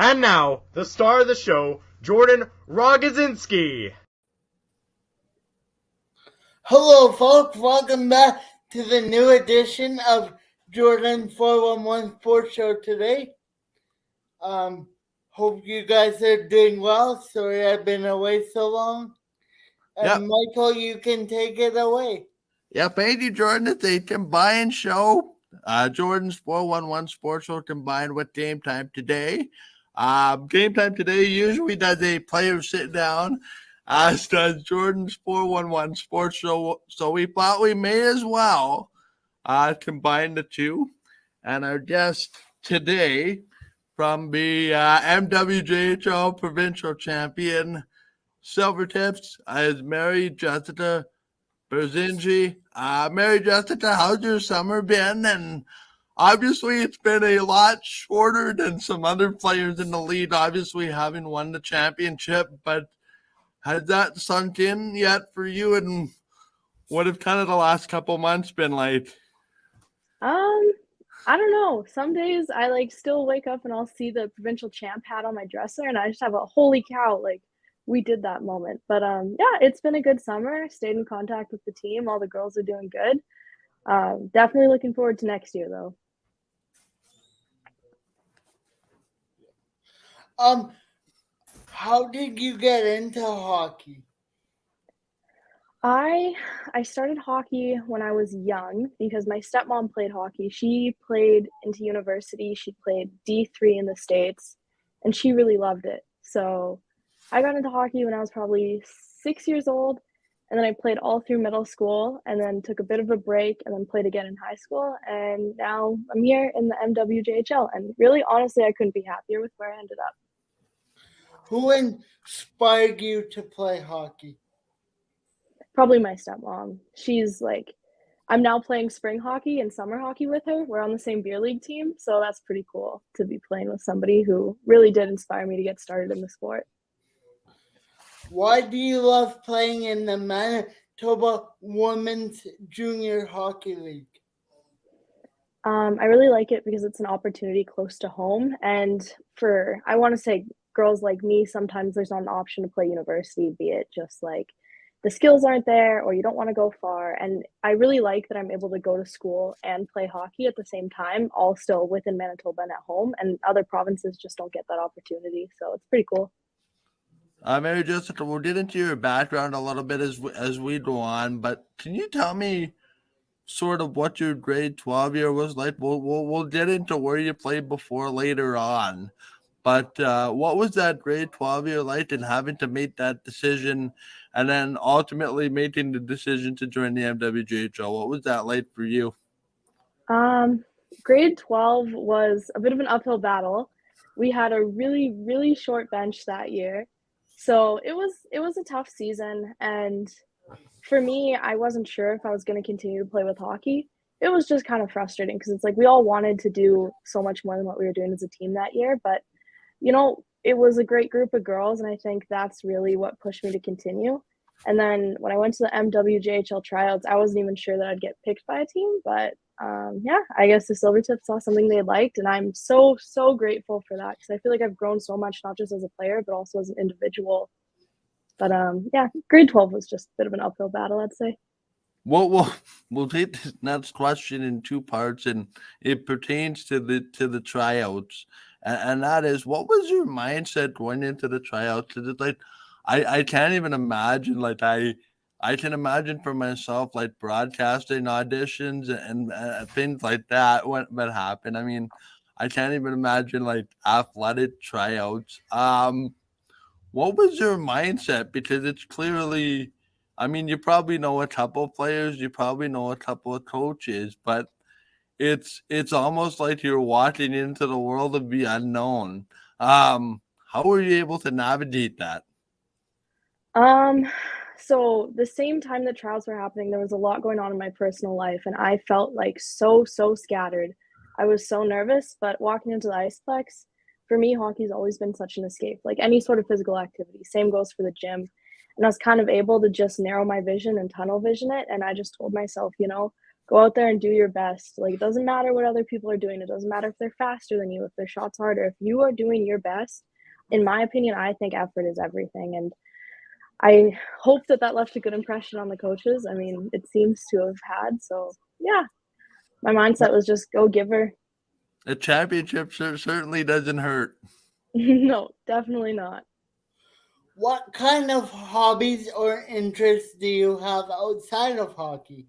And now, the star of the show, Jordan Rogodzinski. Hello, folks. Welcome back to the new edition of Jordan 411 Sports Show today. Hope you guys are doing well. Sorry I've been away so long. And Michael, you can take it away. Yeah, thank you, Jordan. It's a combined show. Jordan's 411 Sports Show combined with GameTime today. GameTime today usually does a player sit down, as does Jordan's 411 Sports Show. So we thought we may as well combine the two. And our guest today from the MWJHL Provincial Champion Slivertips is Mary Jessica Berzenji. Mary Jessica, how's your summer been? And obviously it's been a lot shorter than some other players in the league, obviously having won the championship, but has that sunk in yet for you? And what have kind of the last couple months been like? I don't know. Some days I still wake up and I'll see the provincial champ hat on my dresser and I just have a holy cow, we did that moment. But yeah, it's been a good summer. Stayed in contact with the team. All the girls are doing good. Definitely looking forward to next year though. How did you get into hockey? I started hockey when I was young because my stepmom played hockey. She played into university. She played D3 in the States, and she really loved it. So I got into hockey when I was probably 6 years old, and then I played all through middle school, and then took a bit of a break, and then played again in high school, and now I'm here in the MWJHL, and really, honestly, I couldn't be happier with where I ended up. Who inspired you to play hockey? Probably my stepmom. She's I'm now playing spring hockey and summer hockey with her. We're on the same beer league team, so that's pretty cool to be playing with somebody who really did inspire me to get started in the sport. Why do you love playing in the Manitoba Women's Junior Hockey League? I really like it because it's an opportunity close to home, and I want to say girls like me, sometimes there's not an option to play university, be it just the skills aren't there or you don't want to go far. And I really like that I'm able to go to school and play hockey at the same time, all still within Manitoba and at home, and other provinces just don't get that opportunity. So it's pretty cool. Mary Jessica, we'll get into your background a little bit as we go on, but can you tell me sort of what your grade 12 year was like? We'll get into where you played before later on. But what was that grade 12 year like, and having to make that decision and then ultimately making the decision to join the MWJHL? What was that like for you? Grade 12 was a bit of an uphill battle. We had a really, really short bench that year. So it was a tough season. And for me, I wasn't sure if I was going to continue to play with hockey. It was just kind of frustrating because it's we all wanted to do so much more than what we were doing as a team that year. But it was a great group of girls, and I think that's really what pushed me to continue. And then when I went to the MWJHL tryouts, I wasn't even sure that I'd get picked by a team, but yeah, I guess the Slivertips saw something they liked, and I'm so, so grateful for that because I feel like I've grown so much, not just as a player, but also as an individual. But yeah, grade 12 was just a bit of an uphill battle, I'd say. Well, we'll take this next question in two parts, and it pertains to the tryouts. And that is, what was your mindset going into the tryouts? Is it I can't even imagine, I can imagine for myself, broadcasting auditions and things like that when happen. I mean, I can't even imagine athletic tryouts. What was your mindset? Because it's clearly, I mean, you probably know a couple of players, you probably know a couple of coaches, but it's almost like you're walking into the world of the unknown. How were you able to navigate that? So the same time the trials were happening, there was a lot going on in my personal life, and I felt so scattered. I was so nervous, but walking into the Iceplex, for me, hockey's always been such an escape, any sort of physical activity. Same goes for the gym. And I was kind of able to just narrow my vision and tunnel vision it. And I just told myself, go out there and do your best. Like, it doesn't matter what other people are doing. It doesn't matter if they're faster than you, if their shot's harder. If you are doing your best, in my opinion, I think effort is everything. And I hope that left a good impression on the coaches. I mean, it seems to have had. So, yeah, my mindset was just go give her. A championship certainly doesn't hurt. No, definitely not. What kind of hobbies or interests do you have outside of hockey?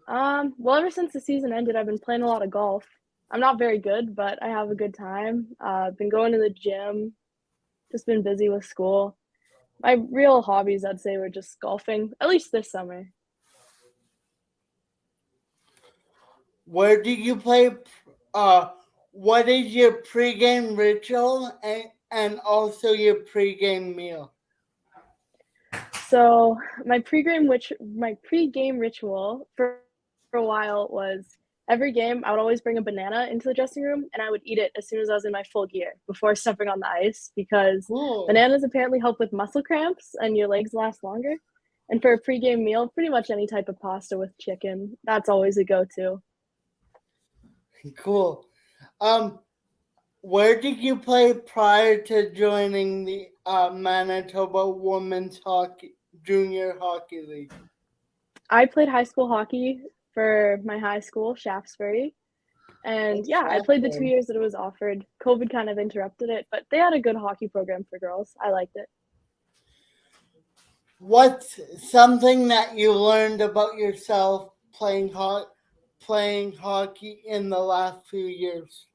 Well, ever since the season ended, I've been playing a lot of golf. I'm not very good, but I have a good time. I've been going to the gym, just been busy with school. My real hobbies, I'd say, were just golfing, at least this summer. Where do you play? What is your pregame ritual and also your pregame meal? So my pregame ritual for a while was every game I would always bring a banana into the dressing room and I would eat it as soon as I was in my full gear before stepping on the ice because Cool. bananas apparently help with muscle cramps and your legs last longer. And for a pregame meal, pretty much any type of pasta with chicken, that's always a go-to. Cool. Where did you play prior to joining the Manitoba Women's Junior Hockey League? I played high school hockey for my high school, Shaftesbury. And yeah, I played the 2 years that it was offered. COVID kind of interrupted it, but they had a good hockey program for girls. I liked it. What's something that you learned about yourself playing hockey in the last few years?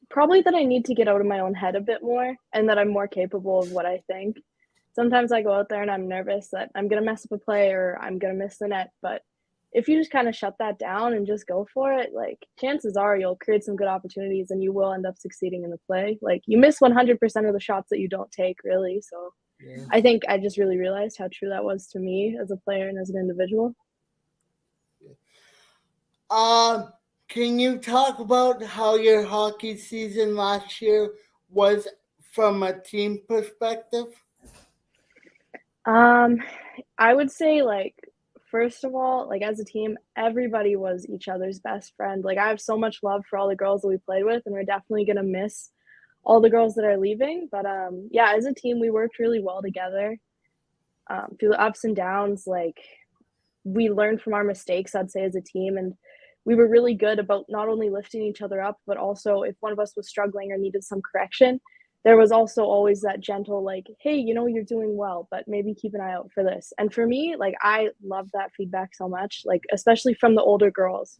Probably that I need to get out of my own head a bit more and that I'm more capable of what I think. Sometimes I go out there and I'm nervous that I'm going to mess up a play or I'm going to miss the net. But if you just kind of shut that down and just go for it, like chances are you'll create some good opportunities and you will end up succeeding in the play. Like you miss 100% of the shots that you don't take, really. So yeah. I think I just really realized how true that was to me as a player and as an individual. Can you talk about how your hockey season last year was from a team perspective? I would say, like, first of all, like, as a team, everybody was each other's best friend. Like, I have so much love for all the girls that we played with, and we're definitely going to miss all the girls that are leaving. But, yeah, as a team, we worked really well together through the ups and downs. Like, we learned from our mistakes, I'd say, as a team, and we were really good about not only lifting each other up, but also if one of us was struggling or needed some correction, there was also always that gentle, like, hey, you know, you're doing well, but maybe keep an eye out for this. And for me, like, I love that feedback so much, like, especially from the older girls.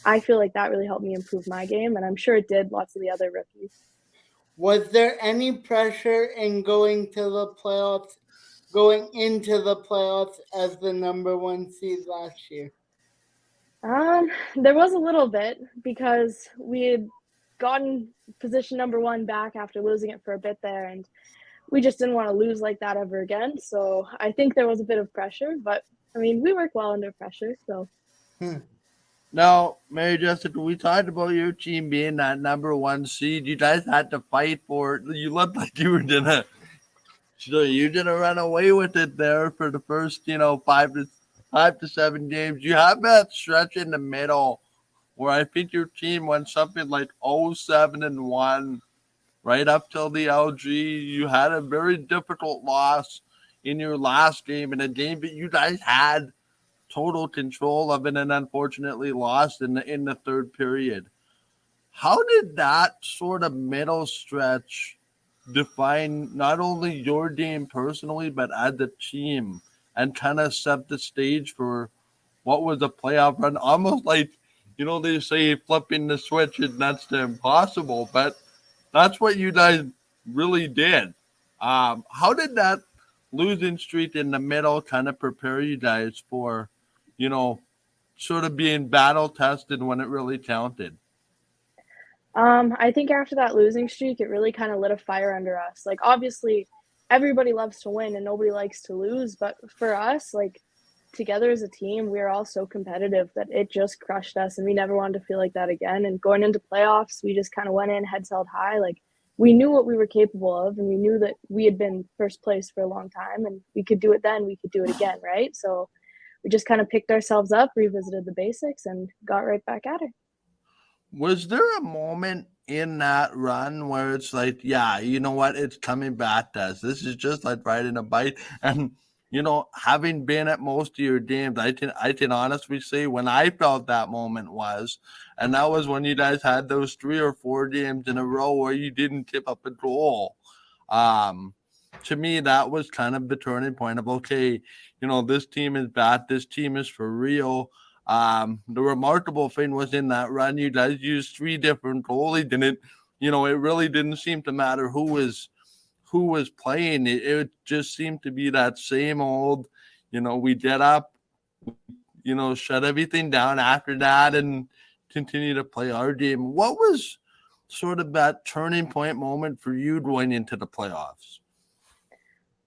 I feel like that really helped me improve my game, and I'm sure it did lots of the other rookies. Was there any pressure in going into the playoffs as the number one seed last year? There was a little bit because we had gotten position number one back after losing it for a bit there, and we just didn't want to lose like that ever again. So I think there was a bit of pressure, but I mean, we work well under pressure. So. Now, Mary Jessica, we talked about your team being that number one seed. You guys had to fight for it. You looked like you were gonna run away with it there for the first, 5 to 7 games. You have that stretch in the middle where I think your team went something like 0-7-1 right up till the LG. You had a very difficult loss in your last game, in a game that you guys had total control of it and unfortunately lost in the third period. How did that sort of middle stretch define not only your game personally, but as a team, and kind of set the stage for what was a playoff run? Almost like, they say flipping the switch is next to impossible, but that's what you guys really did. How did that losing streak in the middle kind of prepare you guys for, sort of being battle tested when it really counted? I think after that losing streak, it really kind of lit a fire under us. Like, obviously, everybody loves to win and nobody likes to lose. But for us, like, together as a team, we were all so competitive that it just crushed us. And we never wanted to feel like that again. And going into playoffs, we just kind of went in heads held high. Like, we knew what we were capable of. And we knew that we had been first place for a long time. And we could do it then. We could do it again, right? So we just kind of picked ourselves up, revisited the basics, and got right back at it. Was there a moment in that run where it's like, yeah, you know what, it's coming back to us. This is just like riding a bike. And having been at most of your games, I can honestly say when I felt that moment was, and that was when you guys had those 3 or 4 games in a row where you didn't tip up a goal. To me, that was kind of the turning point of, okay, this team is back. This team is for real. The remarkable thing was in that run, you guys used 3 different goalies, and it really didn't seem to matter who was playing. It just seemed to be that same old, we get up, shut everything down after that and continue to play our game. What was sort of that turning point moment for you going into the playoffs?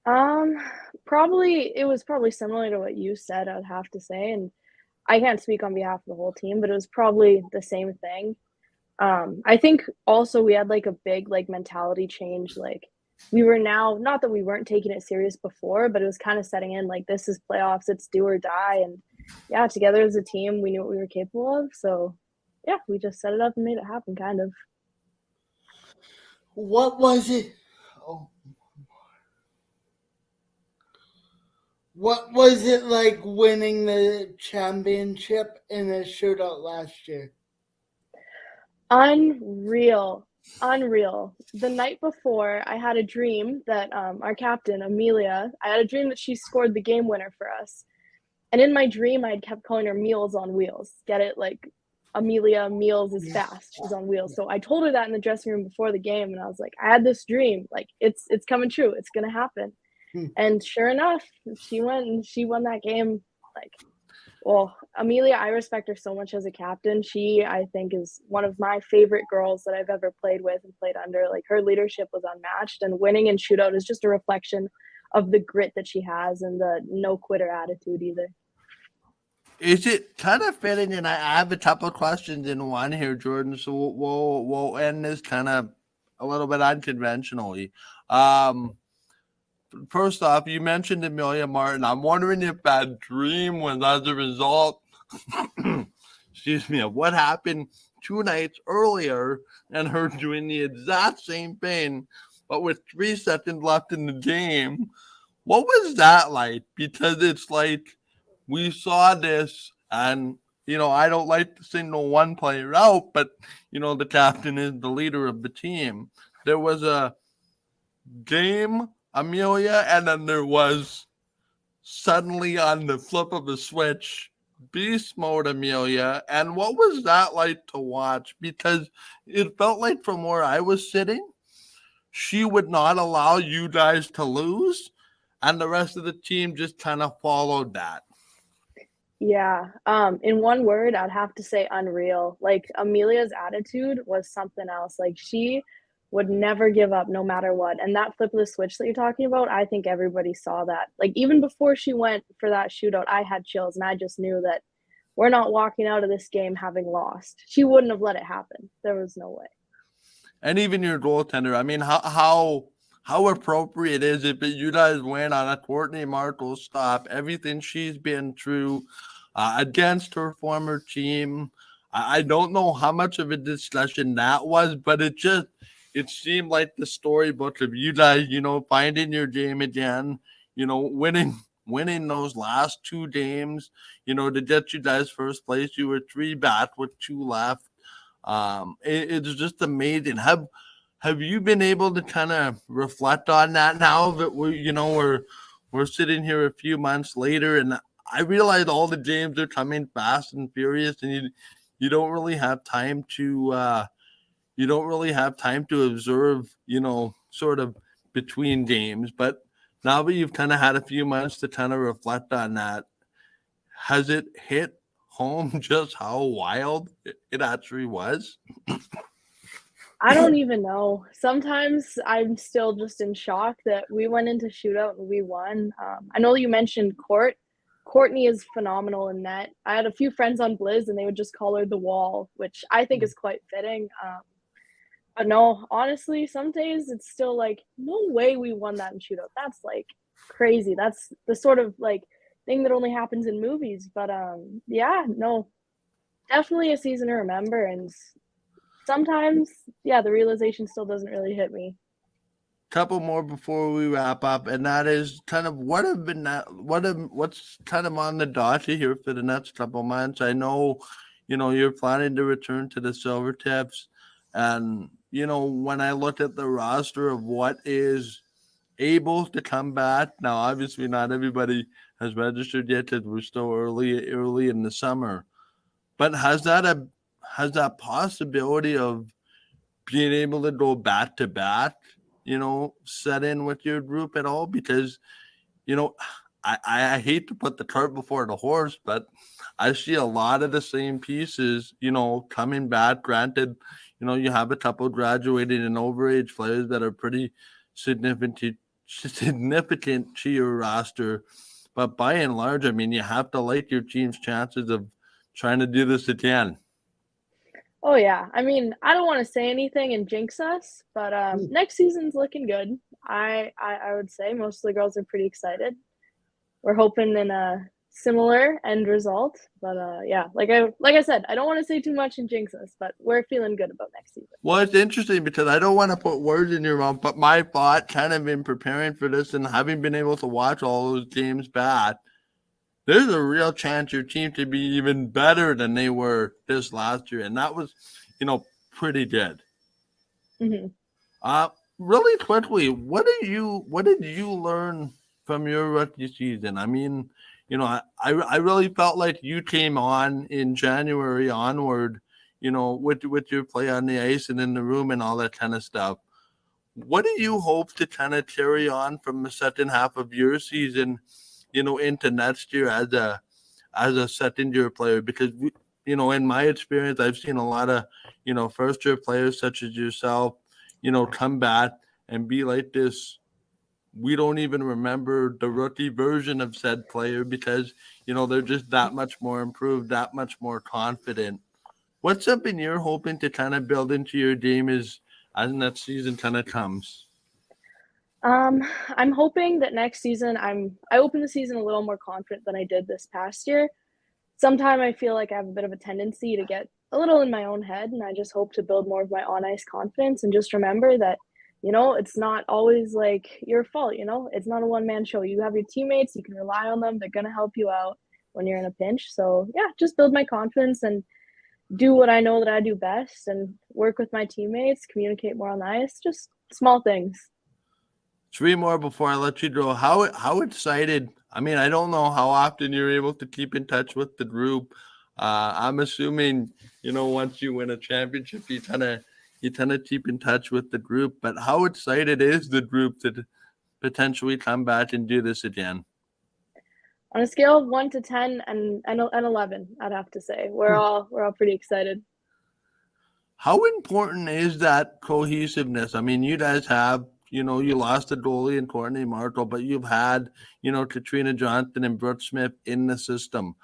It was probably similar to what you said, I'd have to say, and I can't speak on behalf of the whole team, but it was probably the same thing. I think also we had like a big like mentality change. Like we were now, not that we weren't taking it serious before, but it was kind of setting in like, this is playoffs, it's do or die. And yeah, together as a team, we knew what we were capable of. So yeah, we just set it up and made it happen, kind of. What was it? What was it like winning the championship in a shootout last year? Unreal. The night before, I had a dream that our captain, Amelia, I had a dream that she scored the game winner for us. And in my dream, I had kept calling her Meals on Wheels. Get it? Like, Amelia Meals is fast. She's on wheels. So I told her that in the dressing room before the game, and I was like, I had this dream. Like, it's coming true. It's going to happen. And sure enough, she went and she won that game. Like, well, Amelia, I respect her so much as a captain. She, I think, is one of my favorite girls that I've ever played with and played under. Like, her leadership was unmatched, and winning in shootout is just a reflection of the grit that she has and the no quitter attitude either. Is it kind of fitting? And I have a couple of questions in one here, Jordan. So we'll end this kind of a little bit unconventionally. First off, you mentioned Amelia Martin. I'm wondering if that dream was as a result, excuse me, of what happened 2 nights earlier and her doing the exact same thing, but with 3 seconds left in the game. What was that like? Because it's like we saw this, and I don't like to single one player out, but the captain is the leader of the team. There was a game, Amelia, and then there was suddenly on the flip of a switch, beast mode Amelia. And what was that like to watch? Because it felt like from where I was sitting, she would not allow you guys to lose, and the rest of the team just kind of followed that. Yeah. In one word, I'd have to say unreal. Like, Amelia's attitude was something else. Like, she would never give up no matter what. And that flip of the switch that you're talking about, I think everybody saw that. Like, even before she went for that shootout, I had chills, and I just knew that we're not walking out of this game having lost. She wouldn't have let it happen. There was no way. And even your goaltender, I mean, how appropriate is it that you guys win on a Courtney Markle stop, everything she's been through against her former team? I don't know how much of a discussion that was, but it seemed like the storybook of you guys, finding your game again, winning those last 2 games, to get you guys first place. You were 3 back with 2 left. It's just amazing. Have you been able to kind of reflect on that now that we're sitting here a few months later, and I realize all the games are coming fast and furious, and you don't really have time to observe, sort of between games. But now that you've kind of had a few months to kind of reflect on that, has it hit home just how wild it actually was? I don't even know. Sometimes I'm still just in shock that we went into shootout and we won. I know you mentioned Courtney is phenomenal in net. I had a few friends on Blizz, and they would just call her the Wall, which I think is quite fitting. But no, honestly, some days it's still like, no way we won that in shootout. That's like crazy. That's the sort of like thing that only happens in movies. But yeah, no, definitely a season to remember. And sometimes, yeah, the realization still doesn't really hit me. Couple more before we wrap up, and that is kind of what's kind of on the docket here for the next couple months. I know, you're planning to return to the Silvertips, and when I look at the roster of what is able to come back now, obviously not everybody has registered yet because we're still early in the summer, but has that possibility of being able to go back to back, set in with your group at all? Because, I hate to put the cart before the horse, but I see a lot of the same pieces, coming back. Granted, you have a couple graduated and overage players that are pretty significant to your roster. But by and large, I mean, you have to like your team's chances of trying to do this again. Oh yeah, I mean, I don't want to say anything and jinx us, but next season's looking good. I would say most of the girls are pretty excited. We're hoping in a similar end result, but yeah, like I said, I don't want to say too much and jinx us, but we're feeling good about next season. Well, it's interesting because I don't want to put words in your mouth, but my thought, kind of in preparing for this and having been able to watch all those games back, there's a real chance your team could be even better than they were this last year, and that was, pretty good. Mm-hmm. Really quickly, what did you learn from your rookie season? I mean, I really felt like you came on in January onward, with your play on the ice and in the room and all that kind of stuff. What do you hope to kind of carry on from the second half of your season, into next year as a second year player? Because in my experience, I've seen a lot of, first year players such as yourself, come back and be like this. We don't even remember the rookie version of said player because, they're just that much more improved, that much more confident. What's something you're hoping to kind of build into your game as that season kind of comes? I'm hoping that next season I open the season a little more confident than I did this past year. Sometimes I feel like I have a bit of a tendency to get a little in my own head, and I just hope to build more of my on ice confidence and just remember that, it's not always like your fault, it's not a one man show. You have your teammates, you can rely on them, they're gonna help you out when you're in a pinch. So yeah, just build my confidence and do what I know that I do best and work with my teammates, communicate more on the ice, just small things. 3 more before I let you go. How excited? I mean, I don't know how often you're able to keep in touch with the group. I'm assuming, once you win a championship, you kind of keep in touch with the group. But how excited is the group to potentially come back and do this again? On a scale of 1 to 10 and 11, I'd have to say we're all pretty excited. How important is that cohesiveness? I mean, you guys have, you lost a goalie in Courtney Markle, but you've had, Katrina Johnson and Brooke Smith in the system.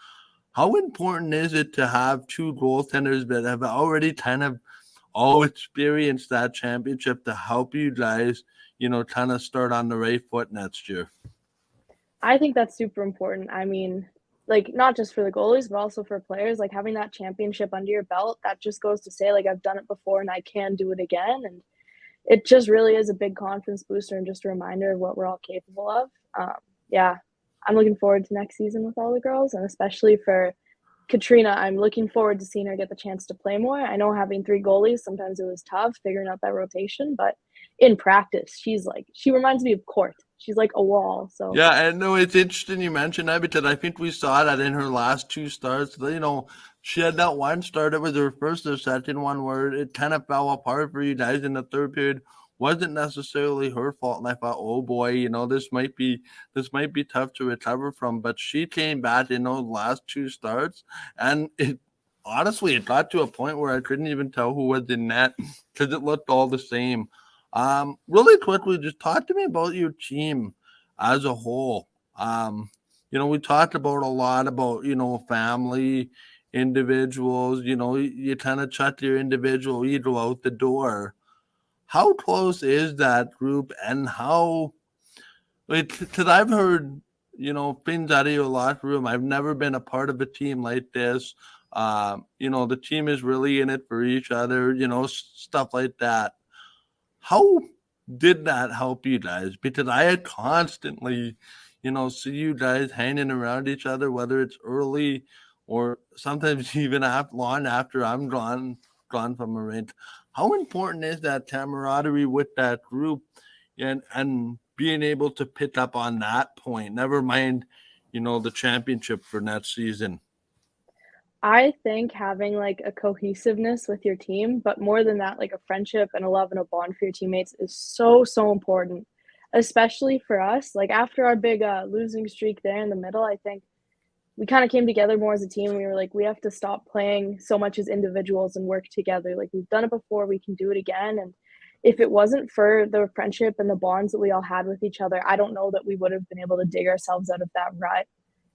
How important is it to have two goaltenders that have already kind of all experienced that championship to help you guys, kind of start on the right foot next year? I think that's super important. I mean, like, not just for the goalies, but also for players, like having that championship under your belt, that just goes to say, like, I've done it before and I can do it again. And it just really is a big confidence booster and just a reminder of what we're all capable of. Yeah, I'm looking forward to next season with all the girls, and especially for Katrina, I'm looking forward to seeing her get the chance to play more. I know having 3 goalies, sometimes it was tough figuring out that rotation, but in practice, she reminds me of Court. She's like a wall. So yeah, and no, it's interesting you mentioned that because I think we saw that in her last 2 starts. She had that one start. It was her first or second one where it kind of fell apart for you guys in the third period. Wasn't necessarily her fault, and I thought, oh boy, this might be tough to recover from. But she came back in those last 2 starts, and it got to a point where I couldn't even tell who was in net because it looked all the same. Really quickly, just talk to me about your team as a whole. We talked about a lot about, family, individuals, you kind of shut your individual ego out the door. How close is that group, and how, because I've heard, things out of your locker room. I've never been a part of a team like this. The team is really in it for each other, stuff like that. How did that help you guys? Because I had constantly, see you guys hanging around each other, whether it's early or sometimes even long after I'm gone from a rink. How important is that camaraderie with that group and being able to pick up on that point? Never mind, the championship for next season. I think having like a cohesiveness with your team, but more than that, like a friendship and a love and a bond for your teammates is so, so important, especially for us. Like after our big losing streak there in the middle, I think we kind of came together more as a team. We were like, we have to stop playing so much as individuals and work together. Like we've done it before, we can do it again. And if it wasn't for the friendship and the bonds that we all had with each other, I don't know that we would have been able to dig ourselves out of that rut.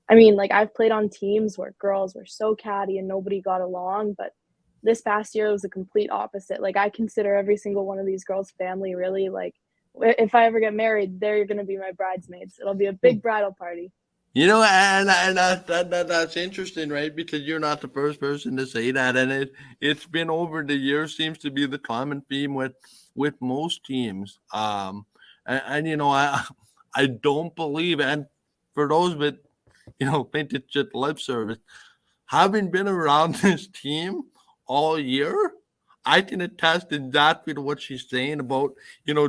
I mean, like I've played on teams where girls were so catty and nobody got along, but this past year was the complete opposite. Like I consider every single one of these girls family, really. Like if I ever get married, they're going to be my bridesmaids. It'll be a big bridal party. And that's interesting, right? Because you're not the first person to say that, and it's been over the years. Seems to be the common theme with most teams. I don't believe, and for those that think it's just lip service, having been around this team all year, I can attest exactly to what she's saying about,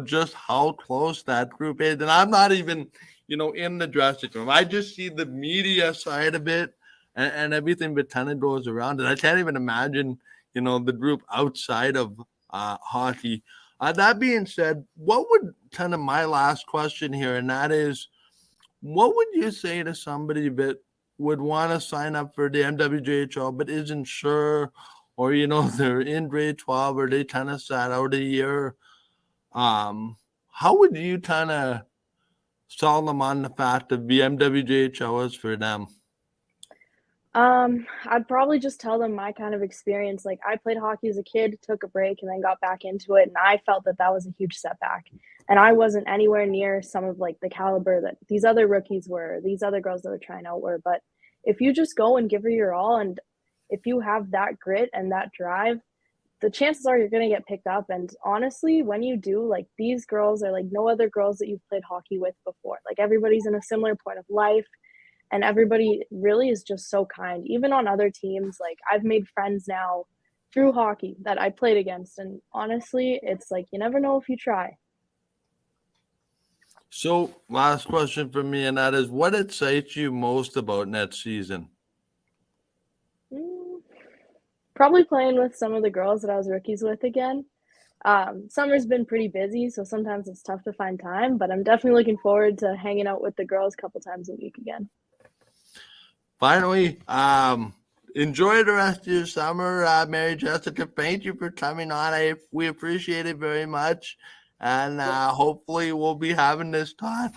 just how close that group is. And I'm not even, in the dressing room. I just see the media side of it and everything that kind of goes around it. I can't even imagine, the group outside of hockey. That being said, what would kind of my last question here, and that is, what would you say to somebody that would want to sign up for the MWJHL but isn't sure, or they're in grade 12 or they kind of sat out a year? How would you kind of sell them on the fact that the MWJHL is for them? I'd probably just tell them my kind of experience. Like I played hockey as a kid, took a break, and then got back into it, and I felt that that was a huge setback. And I wasn't anywhere near some of like the caliber that these other rookies were, these other girls that were trying out were. But if you just go and give her your all, and if you have that grit and that drive, the chances are you're going to get picked up. And honestly, when you do, like these girls are like no other girls that you've played hockey with before. Like everybody's in a similar point of life. And everybody really is just so kind. Even on other teams, like I've made friends now through hockey that I played against. And honestly, it's like you never know if you try. So, last question for me, and that is, what excites you most about next season? Probably playing with some of the girls that I was rookies with again. Summer's been pretty busy, so sometimes it's tough to find time, but I'm definitely looking forward to hanging out with the girls a couple times a week again. Finally, enjoy the rest of your summer, Mary Jessica. Thank you for coming on. We appreciate it very much. And hopefully we'll be having this talk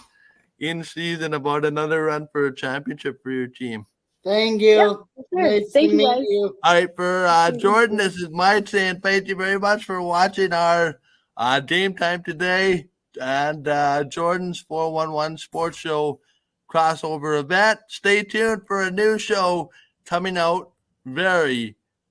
in season about another run for a championship for your team. Thank you. Yeah, sure. Nice Thank to you, meet guys. you. All right, for Jordan, this is Mike saying thank you very much for watching our Game Time today and Jordan's 411 Sports Show crossover event. Stay tuned for a new show coming out very,